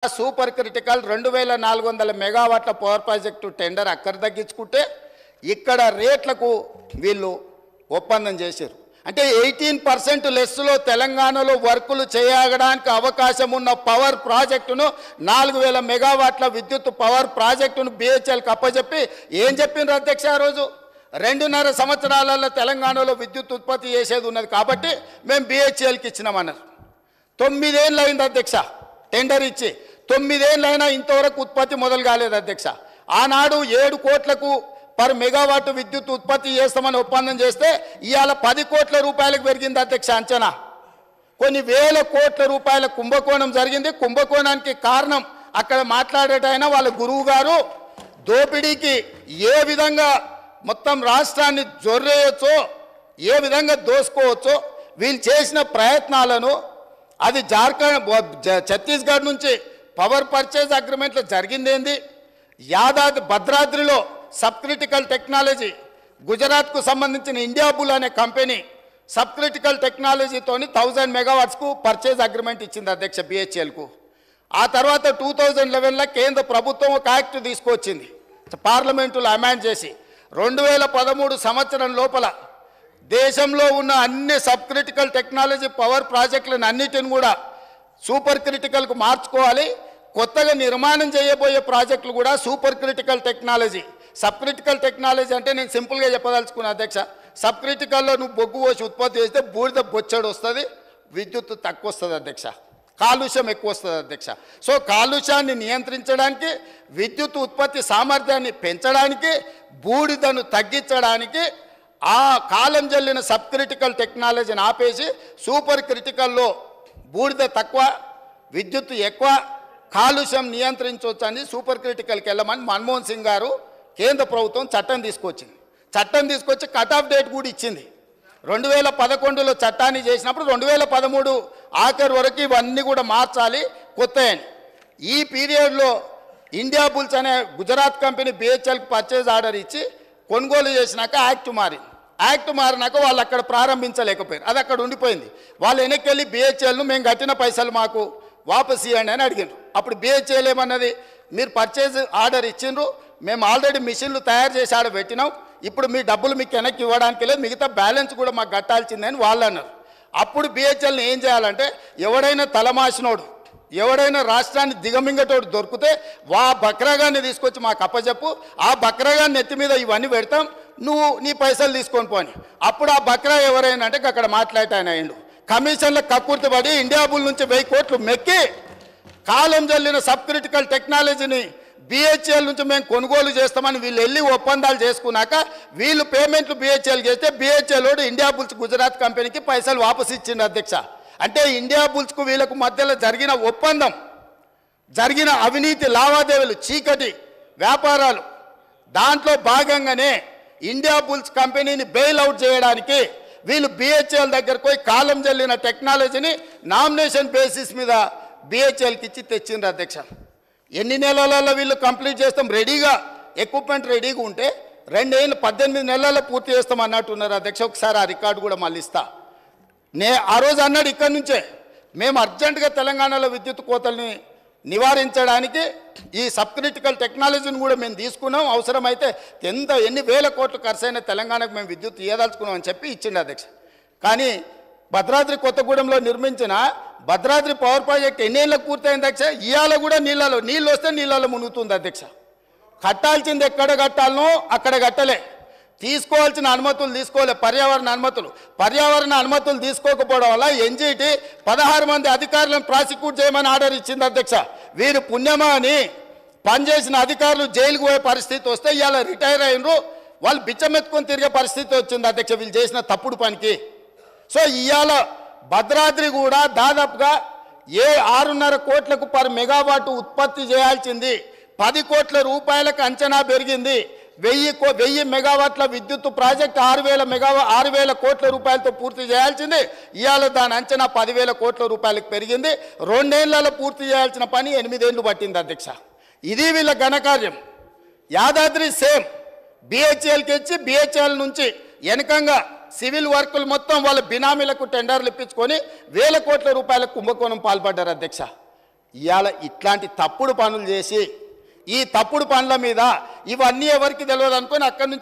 Super critical 2400 మెగావాట్ల power project tender అక్కడ తగ్గించుకుంటే ఇక్కడ రేట్లకు వీళ్ళు ఒప్పందం చేశారు. అంటే 18% లెస్లో తెలంగాణలో వర్కులు చేయడానికి అవకాశం ఉన్న పవర్ ప్రాజెక్టును 4000 మెగావాట్ల విద్యుత్ పవర్ ప్రాజెక్టును బిహెచ్ఎల్కి అప్పచెప్పి ఏం చెప్పిండ్రు అధ్యక్ష? ఆ రోజు 2.5 సంవత్సరాలలో తెలంగాణలో విద్యుత్ ఉత్పత్తి చేసేది ఉన్నది కాబట్టి మేము బిహెచ్ఎల్కి ఇచ్చినామన్నారు. 9 ఏళ్ళు అయింది అధ్యక్ష టెండర్ ఇచ్చి. 9 ఏళ్ళైనా ఇంతవరకు ఉత్పత్తి మొదలు కాలేదు అధ్యక్ష. ఆనాడు 7 కోట్లకు పర్ మెగావాట్ విద్యుత్ ఉత్పత్తి చేస్తామని ఒప్పందం చేస్తే ఇవాళ 10 కోట్ల రూపాయలకు పెరిగింది అధ్యక్ష అంచనా. కొన్ని వేల కోట్ల రూపాయల కుంభకోణం జరిగింది. కుంభకోణానికి కారణం అక్కడ మాట్లాడేటైనా వాళ్ళ గురువు గారు దోపిడీకి ఏ విధంగా మొత్తం రాష్ట్రాన్ని జొర్రేయచ్చో, ఏ విధంగా దోసుకోవచ్చో వీళ్ళు చేసిన ప్రయత్నాలను, అది ఛత్తీస్గఢ్ నుంచి పవర్ పర్చేజ్ అగ్రిమెంట్లో జరిగిందేంది, భద్రాద్రిలో సబ్ క్రిటికల్ టెక్నాలజీ, గుజరాత్కు సంబంధించిన ఇండియా బుల్ అనే కంపెనీ సబ్ క్రిటికల్ టెక్నాలజీతోని 1000 మెగావాట్స్కు పర్చేజ్ అగ్రిమెంట్ ఇచ్చింది అధ్యక్ష బిహెచ్ఎల్కు. ఆ తర్వాత 2011లో కేంద్ర ప్రభుత్వం ఒక యాక్ట్ తీసుకొచ్చింది, పార్లమెంటులో అమెండ్ చేసి 2013 సంవత్సరం లోపల దేశంలో ఉన్న అన్ని సబ్ క్రిటికల్ టెక్నాలజీ పవర్ ప్రాజెక్టులను అన్నిటిని కూడా సూపర్ క్రిటికల్కు మార్చుకోవాలి. కొత్తగా నిర్మాణం చేయబోయే ప్రాజెక్టులు కూడా super critical technology. Sub critical technology అంటే నేను సింపుల్గా చెప్పదలుచుకున్నా అధ్యక్ష, సబ్ క్రిటికల్లో నువ్వు బొగ్గు పోసి ఉత్పత్తి చేస్తే బూడిద బొచ్చడు వస్తుంది, విద్యుత్ తక్కువ వస్తుంది అధ్యక్ష, కాలుష్యం ఎక్కువ వస్తుంది అధ్యక్ష. సో కాలుష్యాన్ని నియంత్రించడానికి, విద్యుత్ ఉత్పత్తి సామర్థ్యాన్ని పెంచడానికి, బూడిదను తగ్గించడానికి ఆ కాలం జల్లిన సబ్ క్రిటికల్ టెక్నాలజీని ఆపేసి సూపర్ క్రిటికల్లో బూడిద తక్కువ, విద్యుత్ ఎక్కువ, కాలుష్యం నియంత్రించవచ్చని సూపర్ క్రిటికల్కి వెళ్ళమని మన్మోహన్ సింగ్ గారు కేంద్ర ప్రభుత్వం చట్టం తీసుకొచ్చింది. చట్టం తీసుకొచ్చి కట్ ఆఫ్ డేట్ కూడా ఇచ్చింది. 2011లో చట్టాన్ని చేసినప్పుడు 2013 ఆఖరి వరకు ఇవన్నీ కూడా మార్చాలి కొత్తయని. ఈ పీరియడ్లో ఇండియా బుల్స్ అనే గుజరాత్ కంపెనీ బిహెచ్ఎల్కి పర్చేజ్ ఆర్డర్ ఇచ్చి కొనుగోలు చేసినాక యాక్ట్ మారింది. యాక్ట్ మారినాక వాళ్ళు అక్కడ ప్రారంభించలేకపోయారు, అది అక్కడ ఉండిపోయింది. వాళ్ళు వెనక్కి వెళ్ళి బిహెచ్ఎల్ను మేము కట్టిన పైసలు మాకు వాపస్ ఇవ్వండి అని అడిగారు. అప్పుడు బిహెచ్ఎల్ ఏమన్నది, మీరు పర్చేజ్ ఆర్డర్ ఇచ్చిండ్రు, మేము ఆల్రెడీ మిషన్లు తయారు చేసి ఆడ పెట్టినాం, ఇప్పుడు మీ డబ్బులు మీకు వెనక్కి ఇవ్వడానికి లేదు, మిగతా బ్యాలెన్స్ కూడా మాకు కట్టాల్సిందని వాళ్ళు అన్నారు. అప్పుడు బిహెచ్ఎల్ని ఏం చేయాలంటే, ఎవడైనా తలమాసినోడు, ఎవడైనా రాష్ట్రాన్ని దిగమింగటోడు దొరికితే బక్రాగాన్ని తీసుకొచ్చి మాకు అప్పచెప్పు, ఆ బక్రాగాన్ని నెత్తి మీద ఇవన్నీ పెడతాం, నువ్వు నీ పైసలు తీసుకొని పోని. అప్పుడు ఆ బక్రా ఎవరైనా అంటే అక్కడ మాట్లాడటాయన అయిండు. కమిషన్ల కక్కుర్తి పడి ఇండియా బుల్ నుంచి 1000 కోట్లు మెక్కి కాలం జల్లిన సబ్ క్రిటికల్ టెక్నాలజీని బిహెచ్ఎల్ నుంచి మేము కొనుగోలు చేస్తామని వీళ్ళు వెళ్ళి ఒప్పందాలు చేసుకున్నాక వీళ్ళు పేమెంట్లు బిహెచ్ఎల్ చేస్తే బిహెచ్ఎల్ ఇండియా బుల్స్ గుజరాత్ కంపెనీకి పైసలు వాపసు ఇచ్చింది అధ్యక్ష. అంటే ఇండియా బుల్స్కు వీళ్ళకు మధ్యలో జరిగిన ఒప్పందం, జరిగిన అవినీతి లావాదేవీలు, చీకటి వ్యాపారాలు, దాంట్లో భాగంగానే ఇండియా బుల్స్ కంపెనీని బెయిల్ అవుట్ చేయడానికి వీళ్ళు బిహెచ్ఎల్ దగ్గరకు పోయి కాలం జల్లిన టెక్నాలజీని నామినేషన్ బేసిస్ మీద బిహెచ్ఎల్కి ఇచ్చి తెచ్చిండ్రు అధ్యక్ష. ఎన్ని నెలలలో వీళ్ళు కంప్లీట్ చేస్తాం, రెడీగా ఎక్విప్మెంట్ రెడీగా ఉంటే 2 ఏళ్ళు 18 నెలల్లో పూర్తి చేస్తాం అన్నట్టున్నారు అధ్యక్ష. ఒకసారి ఆ రికార్డు కూడా మళ్ళీ ఇస్తా. ఆ రోజు అన్నాడు ఇక్కడి నుంచే, మేము అర్జెంటుగా తెలంగాణలో విద్యుత్ కోతల్ని నివారించడానికి ఈ సబ్ క్రిటికల్ టెక్నాలజీని కూడా మేము తీసుకున్నాం, అవసరమైతే ఎన్ని వేల కోట్లు ఖర్చు అయినా తెలంగాణకు మేము విద్యుత్ ఇవ్వదలుచుకున్నాం అని చెప్పి ఇచ్చిండు అధ్యక్ష. కానీ భద్రాద్రి కొత్తగూడెంలో నిర్మించిన భద్రాద్రి పవర్ ప్రాజెక్ట్ ఎన్ని ఏళ్ళకు పూర్తయింది అధ్యక్ష? ఇవాళ కూడా నీళ్ళు వస్తే నీళ్ళలో మునుగుతుంది అధ్యక్ష. కట్టాల్సింది ఎక్కడ కట్టాలనో అక్కడ కట్టలే, తీసుకోవాల్సిన అనుమతులు తీసుకోలే, పర్యావరణ అనుమతులు తీసుకోకపోవడం వల్ల ఎన్జీటీ 16 మంది అధికారులను ప్రాసిక్యూట్ చేయమని ఆర్డర్ ఇచ్చింది అధ్యక్ష. వీరు పుణ్యమా అని పనిచేసిన అధికారులు జైలుకు పోయే పరిస్థితి వస్తే ఇవాళ రిటైర్ అయినరు, వాళ్ళు బిచ్చమెత్తుకొని తిరిగే పరిస్థితి వచ్చింది అధ్యక్ష వీళ్ళు చేసిన తప్పుడు పనికి. సో ఇవాళ భద్రాద్రి కూడా దాదాపుగా 6.5 కోట్లకు పర్ మెగావాట్ ఉత్పత్తి చేయాల్సింది 10 కోట్ల రూపాయలకు అంచనా పెరిగింది. 1000 మెగావాట్ల విద్యుత్ ప్రాజెక్ట్ 6,000 కోట్ల రూపాయలతో పూర్తి చేయాల్సింది ఇవాళ దాని అంచనా 10,000 కోట్ల రూపాయలకు పెరిగింది. 2 ఏళ్లలో పూర్తి చేయాల్సిన పని 8 ఏళ్ళు పట్టింది అధ్యక్ష. ఇది వీళ్ళ ఘనకార్యం. యాదాద్రి సేమ్ బిహెచ్ఎల్కి ఇచ్చి బిహెచ్ఎల్ నుంచి వెనకంగా సివిల్ వర్కులు మొత్తం వాళ్ళ బినామీలకు టెండర్లు ఇప్పించుకొని 1000 కోట్ల రూపాయల కుంభకోణం పాల్పడ్డారు అధ్యక్ష. ఇవాళ ఇట్లాంటి తప్పుడు పనులు చేసి ఈ తప్పుడు పనుల మీద ఇవన్నీ ఎవరికి తెలియదు అనుకొని అక్కడి నుంచి